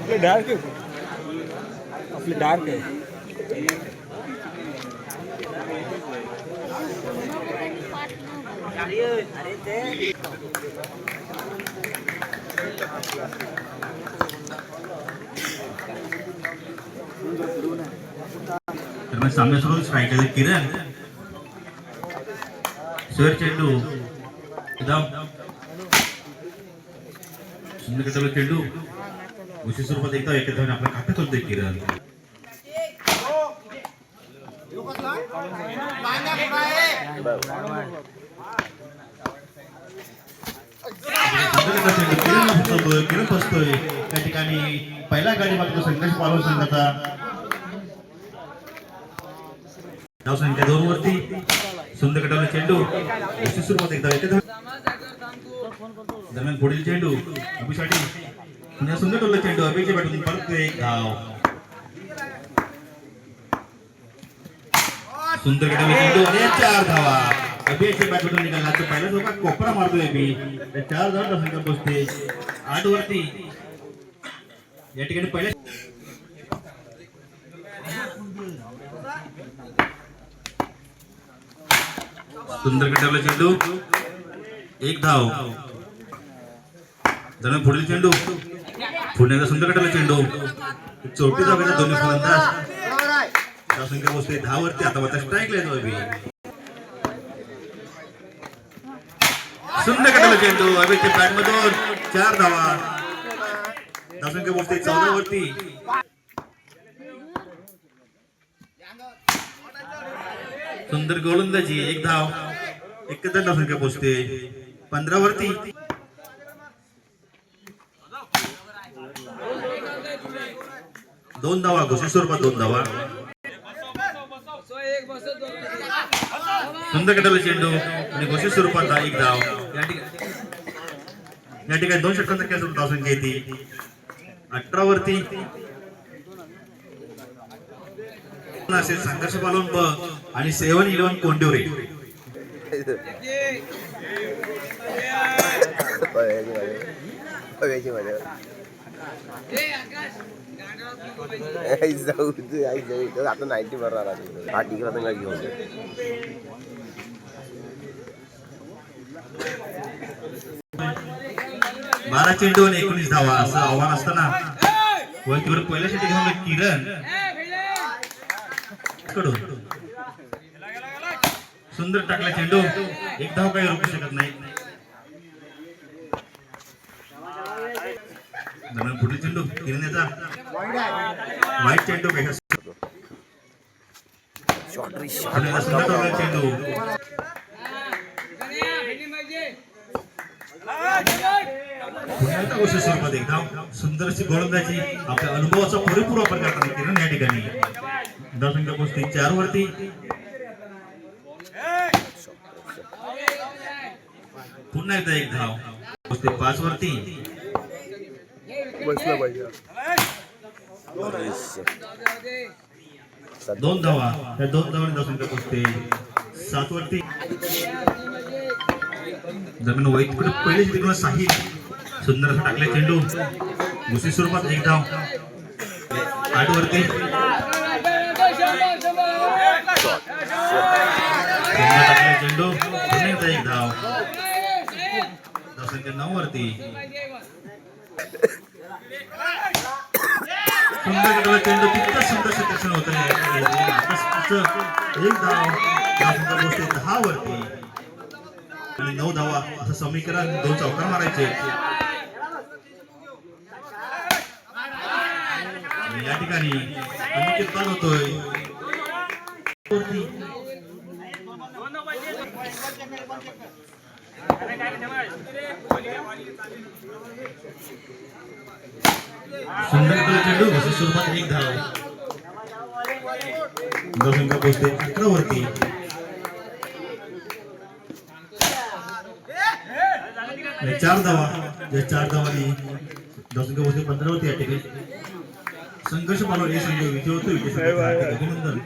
आपले डार्क आहे. सामने सुरू स्ट्रायकर किरण शेअर चेंडू एकदम सुंदर कटवला चेंडू विशेष स्वरूपात एकदा एका धावून आपल्या खात्यात होते किरण किरण फसतोय त्या ठिकाणी पहिला गाडी मात्र संघर्ष पालव संघाचा धावसंख्या 2 वरती सुंदर कटवला चेंडू विशेष स्वरूपात एकदा एका दरम्यान पुढील चेंडू अभिसाठी पुन्हा सुंदर कटवला चेंडू अभिचे बॅटून परत एक धाव सुंदर कटवला चेंडू आणि 4 धावा अभिचे बॅटून निघाला तो पहिला धोका कोपरा मारतोय अभि 4 धावा धावसंख्या पोहोचते 8 वरती या ठिकाणी पहिल्या सुंदर कटवला चेंडू एक धाव दरम्यान पुढील चेंडू पुण्याचा सुंदर कटवला चेंडू चौथी धावेचा दोन्ही फलंदाज धावसंख्या पोहोचते 10 वरती आता मात्र स्ट्राईकला येतो अभि सुंदर कटवला चेंडू अभिचे बॅट मधून 4 धावा धावसंख्या पोहोचते 14 वरती सुंदर गोलंदाजी एक धाव एकदा धावसंख्या पोहोचते 15 वरती दोन धावा घोषित स्वरूपात 2 धावा सुंदर कटवला चेंडू आणि घोषित स्वरूपात 1 धाव या ठिकाणी 2 षटकांचा धावसंख्या येते 18 वरती असे संघर्ष पालवून ब आणि 7-11 कोंडिवरे आता 90 बरोबर हा टिकला तर घेऊन 12 चेंडू आणि 19 धावा असं आव्हान असताना वरतीवर पहिल्या षटक घेऊन किरण कडून सुंदर टाकला चेंडू एक धाव काही रोखू शकत नाही दरम्यान पुढील चेंडू किरणचा वाईट चेंडू सुंदर चेंडू पुण्याच्या गोष्टी स्वरूपात एक धाव सुंदर अशी गोलंदाजी आपल्या अनुभवाचा पुरेपूर वापर करताना किरण या ठिकाणी धावसंख्या पोहोचते 4 वरती पुन्हा एकदा एक धाव पोहोचते 5 वरती बसला पाहिजे 2 धावा त्या 2 धावांनी धावसंख्या पोहोचते 7 वरती जमीन वाईट पहिले तिकडून साहिल सुंदर असं टाकले चेंडू घोषित स्वरूपात 1 धाव 8 वरती टाकले चेंडू पुन्हा एकदा 1 धाव धावसंख्या 9 वरती सुंदर कटवला चेंडू तितकं सुंदर क्षेत्ररक्षण होत आहे 1 धाव धावसंख्या पोहोचते 10 वरती आणि 9 धावा असं समीकरण 2 चौकार मारायचे या ठिकाणी अनिकेत पाल होतोय सुंदर चेंडू घोषित स्वरूपात 1 धाव धावसंख्या पोहोचते 11 वरती चार धावा या 4 धावांनी धावसंख्या पोहोचते 15 वरती या ठिकाणी संघर्ष पालव हे संघ विजय होतो विजय अभिनंदन